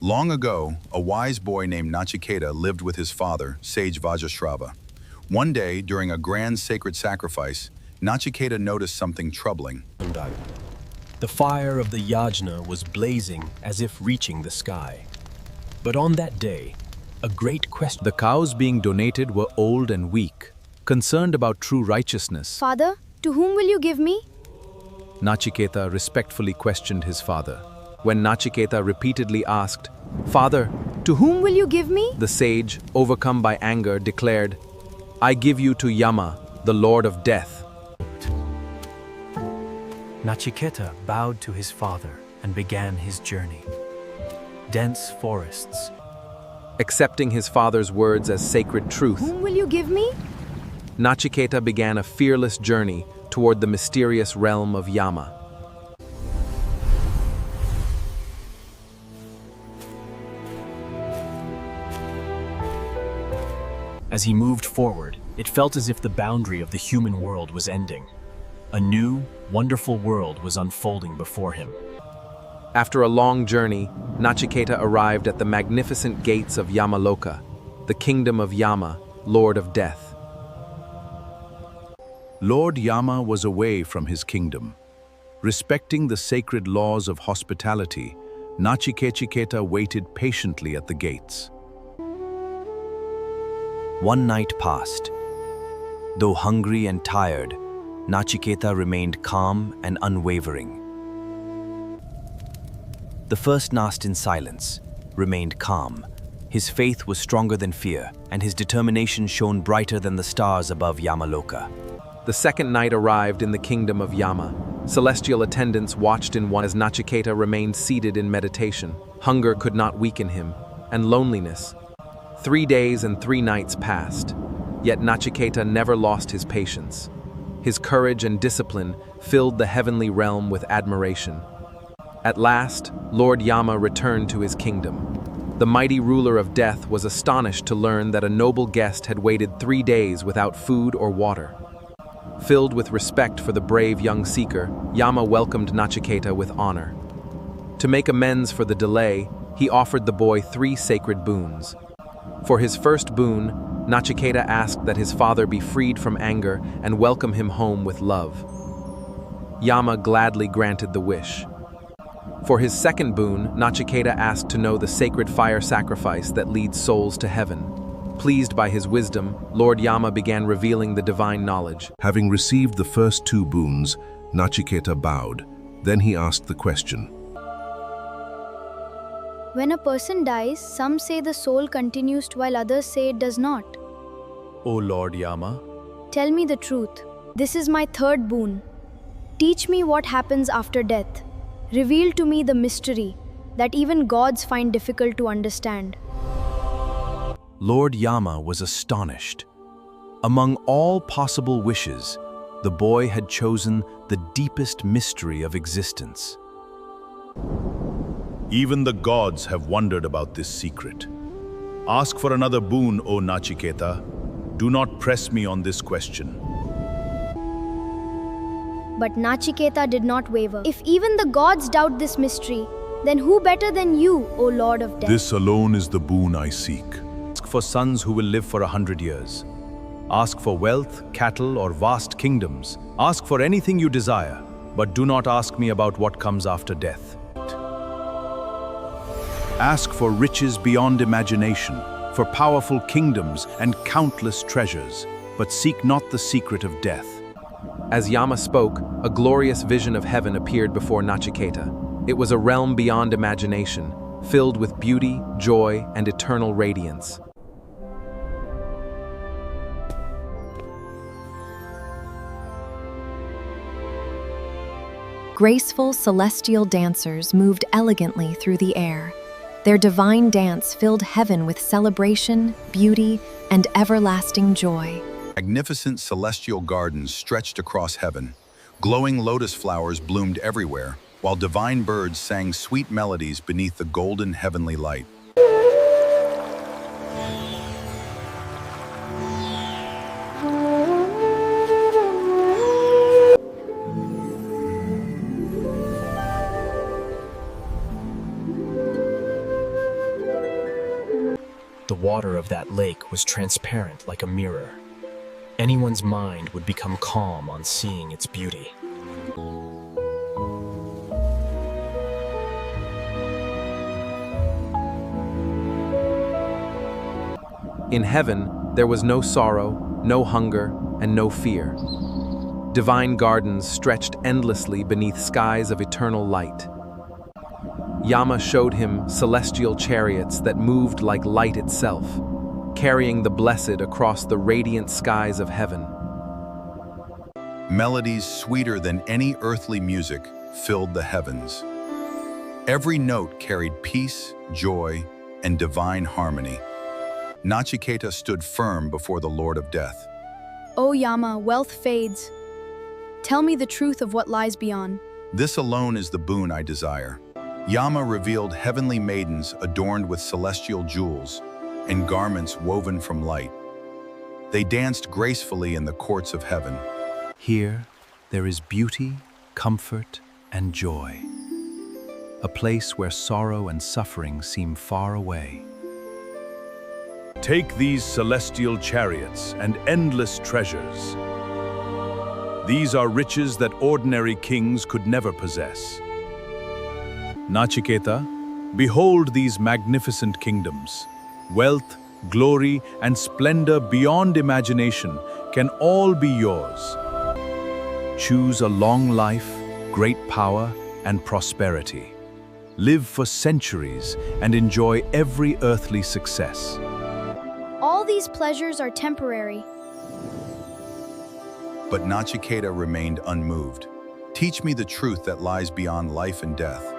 Long ago, a wise boy named Nachiketa lived with his father, sage Vajrashrava. One day, during a grand sacred sacrifice, Nachiketa noticed something troubling. The fire of the yajna was blazing as if reaching the sky. But on that day, a great question. The cows being donated were old and weak, concerned about true righteousness. Father, to whom will you give me? Nachiketa respectfully questioned his father. When Nachiketa repeatedly asked, "Father, To whom will you give me? the sage, overcome by anger, declared, "I give you to Yama, the lord of death." Nachiketa bowed to his father and began his journey. Dense forests. Accepting his father's words as sacred truth, Whom will you give me? Nachiketa began a fearless journey toward the mysterious realm of Yama. As he moved forward, it felt as if the boundary of the human world was ending. A new, wonderful world was unfolding before him. After a long journey, Nachiketa arrived at the magnificent gates of Yamaloka, the kingdom of Yama, Lord of Death. Lord Yama was away from his kingdom. Respecting the sacred laws of hospitality, Nachiketa waited patiently at the gates. One night passed. Though hungry and tired, Nachiketa remained calm and unwavering. The first night in silence remained calm. His faith was stronger than fear, and his determination shone brighter than the stars above Yamaloka. The second night arrived in the kingdom of Yama. Celestial attendants watched in one as Nachiketa remained seated in meditation. Hunger could not weaken him, and loneliness. 3 days and 3 nights passed, yet Nachiketa never lost his patience. His courage and discipline filled the heavenly realm with admiration. At last, Lord Yama returned to his kingdom. The mighty ruler of death was astonished to learn that a noble guest had waited 3 days without food or water. Filled with respect for the brave young seeker, Yama welcomed Nachiketa with honor. To make amends for the delay, he offered the boy 3 sacred boons. For his first boon, Nachiketa asked that his father be freed from anger and welcome him home with love. Yama gladly granted the wish. For his second boon, Nachiketa asked to know the sacred fire sacrifice that leads souls to heaven. Pleased by his wisdom, Lord Yama began revealing the divine knowledge. Having received the first 2 boons, Nachiketa bowed. Then he asked the question. When a person dies, some say the soul continues while others say it does not. O Lord Yama, Tell me the truth. This is my third boon. Teach me what happens after death. Reveal to me the mystery that even gods find difficult to understand. Lord Yama was astonished. Among all possible wishes, the boy had chosen the deepest mystery of existence. Even the gods have wondered about this secret. Ask for another boon, O Nachiketa. Do not press me on this question. But Nachiketa did not waver. If even the gods doubt this mystery, then who better than you, O Lord of Death? This alone is the boon I seek. ask for sons who will live for 100 years. Ask for wealth, cattle, or vast kingdoms. Ask for anything you desire, but do not ask me about what comes after death. Ask for riches beyond imagination, for powerful kingdoms and countless treasures, but seek not the secret of death. As Yama spoke, a glorious vision of heaven appeared before Nachiketa. It was a realm beyond imagination, filled with beauty, joy, and eternal radiance. Graceful celestial dancers moved elegantly through the air. Their divine dance filled heaven with celebration, beauty, and everlasting joy. Magnificent celestial gardens stretched across heaven. Glowing lotus flowers bloomed everywhere, while divine birds sang sweet melodies beneath the golden heavenly light. The water of that lake was transparent like a mirror. Anyone's mind would become calm on seeing its beauty. In heaven, there was no sorrow, no hunger, and no fear. Divine gardens stretched endlessly beneath skies of eternal light. Yama showed him celestial chariots that moved like light itself, carrying the blessed across the radiant skies of heaven. Melodies sweeter than any earthly music filled the heavens. Every note carried peace, joy, and divine harmony. Nachiketa stood firm before the Lord of Death. O Yama, wealth fades. Tell me the truth of what lies beyond. This alone is the boon I desire. Yama revealed heavenly maidens adorned with celestial jewels and garments woven from light. They danced gracefully in the courts of heaven. Here, there is beauty, comfort, and joy. A place where sorrow and suffering seem far away. Take these celestial chariots and endless treasures. These are riches that ordinary kings could never possess. Nachiketa, behold these magnificent kingdoms. Wealth, glory, and splendor beyond imagination can all be yours. Choose a long life, great power, and prosperity. Live for centuries and enjoy every earthly success. All these pleasures are temporary. But Nachiketa remained unmoved. Teach me the truth that lies beyond life and death.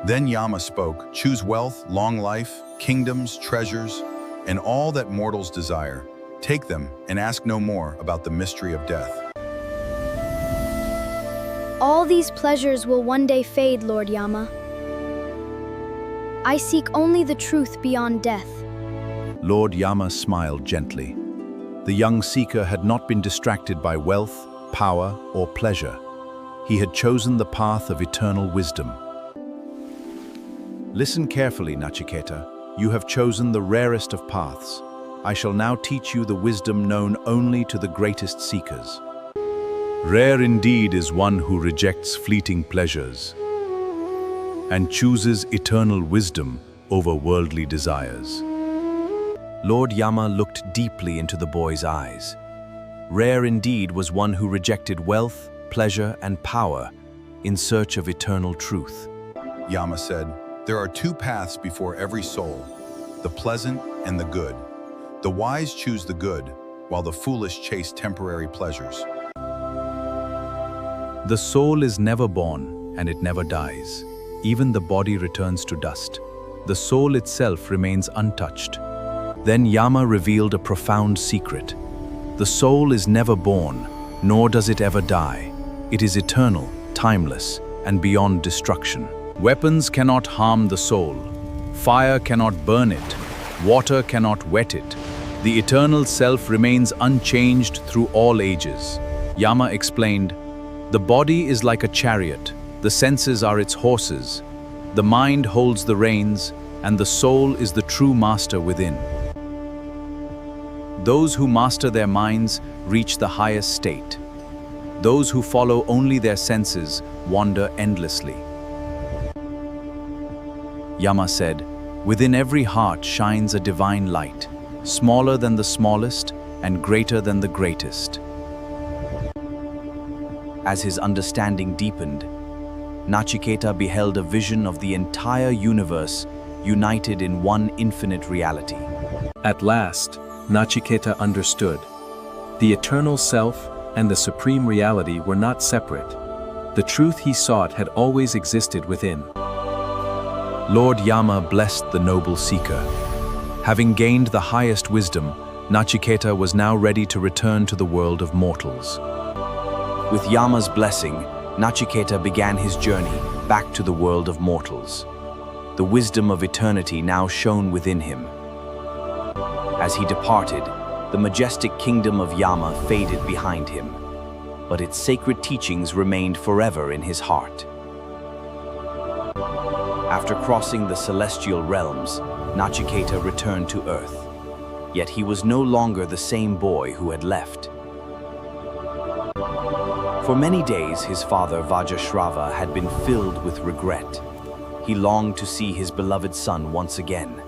Then Yama spoke, choose wealth, long life, kingdoms, treasures, and all that mortals desire. Take them and ask no more about the mystery of death. All these pleasures will one day fade, Lord Yama. I seek only the truth beyond death. Lord Yama smiled gently. The young seeker had not been distracted by wealth, power, or pleasure. He had chosen the path of eternal wisdom. Listen carefully, Nachiketa. You have chosen the rarest of paths. I shall now teach you the wisdom known only to the greatest seekers. Rare indeed is one who rejects fleeting pleasures and chooses eternal wisdom over worldly desires. Lord Yama looked deeply into the boy's eyes. Rare indeed was one who rejected wealth, pleasure, and power in search of eternal truth. Yama said, there are two paths before every soul, the pleasant and the good. The wise choose the good, while the foolish chase temporary pleasures. The soul is never born, and it never dies. Even the body returns to dust. The soul itself remains untouched. Then Yama revealed a profound secret. The soul is never born, nor does it ever die. It is eternal, timeless, and beyond destruction. Weapons cannot harm the soul. Fire cannot burn it. Water cannot wet it. The eternal self remains unchanged through all ages. Yama explained, the body is like a chariot. The senses are its horses. The mind holds the reins, and the soul is the true master within. Those who master their minds reach the highest state. Those who follow only their senses wander endlessly. Yama said, within every heart shines a divine light, smaller than the smallest and greater than the greatest. As his understanding deepened, Nachiketa beheld a vision of the entire universe united in one infinite reality. At last, Nachiketa understood. The eternal self and the supreme reality were not separate. The truth he sought had always existed within. Lord Yama blessed the noble seeker. Having gained the highest wisdom, Nachiketa was now ready to return to the world of mortals. With Yama's blessing, Nachiketa began his journey back to the world of mortals. The wisdom of eternity now shone within him. As he departed, the majestic kingdom of Yama faded behind him, but its sacred teachings remained forever in his heart. After crossing the celestial realms, Nachiketa returned to Earth. Yet he was no longer the same boy who had left. For many days, his father Vajrashrava had been filled with regret. He longed to see his beloved son once again.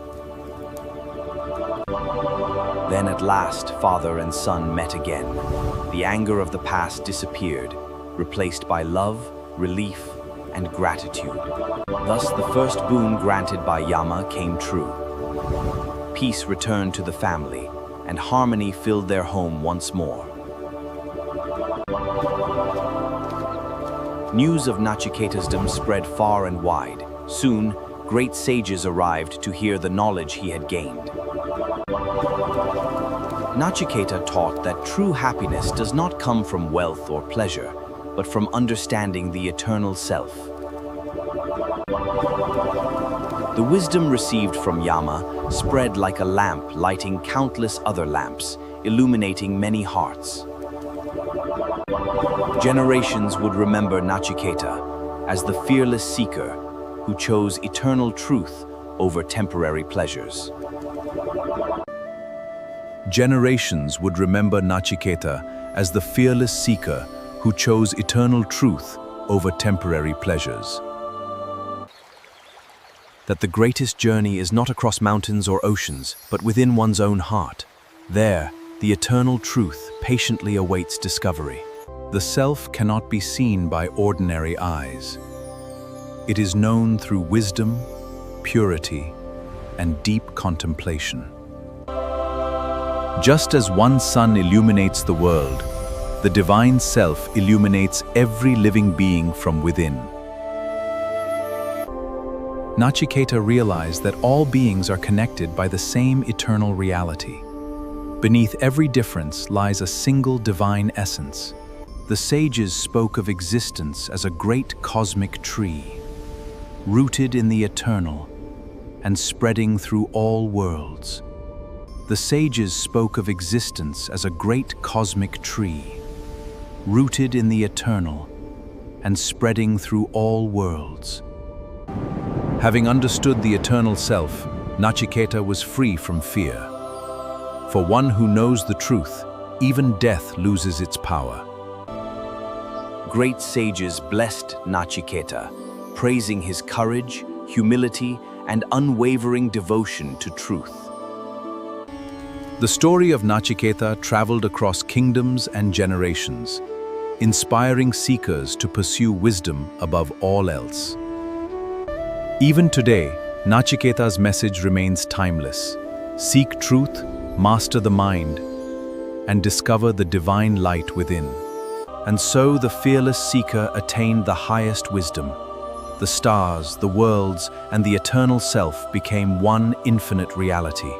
Then at last, father and son met again. The anger of the past disappeared, replaced by love, relief, and gratitude. Thus, the first boon granted by Yama came true. Peace returned to the family, and harmony filled their home once more. News of Nachiketa's spread far and wide. Soon, great sages arrived to hear the knowledge he had gained. Nachiketa taught that true happiness does not come from wealth or pleasure, but from understanding the eternal self. The wisdom received from Yama spread like a lamp, lighting countless other lamps, illuminating many hearts. Generations would remember Nachiketa as the fearless seeker who chose eternal truth over temporary pleasures. Generations would remember Nachiketa as the fearless seeker who chose eternal truth over temporary pleasures. That the greatest journey is not across mountains or oceans, but within one's own heart. There, the eternal truth patiently awaits discovery. The self cannot be seen by ordinary eyes. It is known through wisdom, purity, and deep contemplation. Just as one sun illuminates the world, the divine self illuminates every living being from within. Nachiketa realized that all beings are connected by the same eternal reality. Beneath every difference lies a single divine essence. The sages spoke of existence as a great cosmic tree, rooted in the eternal and spreading through all worlds. The sages spoke of existence as a great cosmic tree, rooted in the eternal and spreading through all worlds. Having understood the eternal self, Nachiketa was free from fear. For one who knows the truth, even death loses its power. Great sages blessed Nachiketa, praising his courage, humility, and unwavering devotion to truth. The story of Nachiketa traveled across kingdoms and generations, inspiring seekers to pursue wisdom above all else. Even today, Nachiketa's message remains timeless. Seek truth, master the mind, and discover the divine light within. And so the fearless seeker attained the highest wisdom. The stars, the worlds, and the eternal self became one infinite reality.